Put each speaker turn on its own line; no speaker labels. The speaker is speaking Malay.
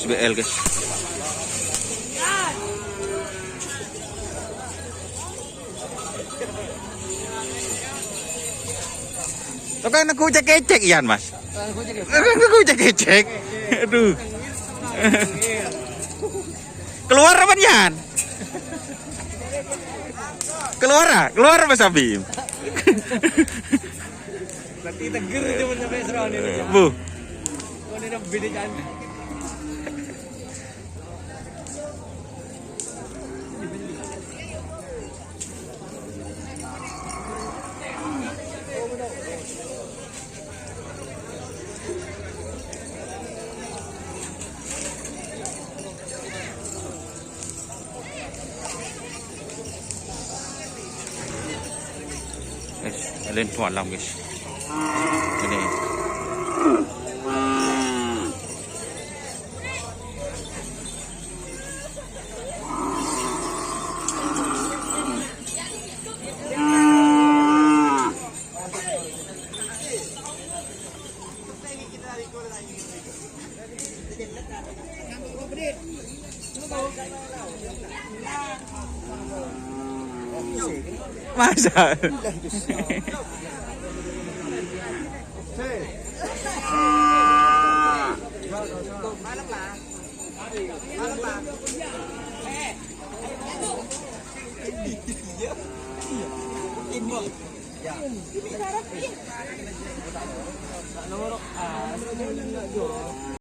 SBL guys. Tuh kan aku cek-cek Ian mas. Aku cek-cek. Aduh. Keluar apa Ian? Keluar Mas Abim.
Berarti teger cuma sampai serang ini.
Bu.
Oh, ini beda kan.
Lên thoải lòng guys. Ini. Masa?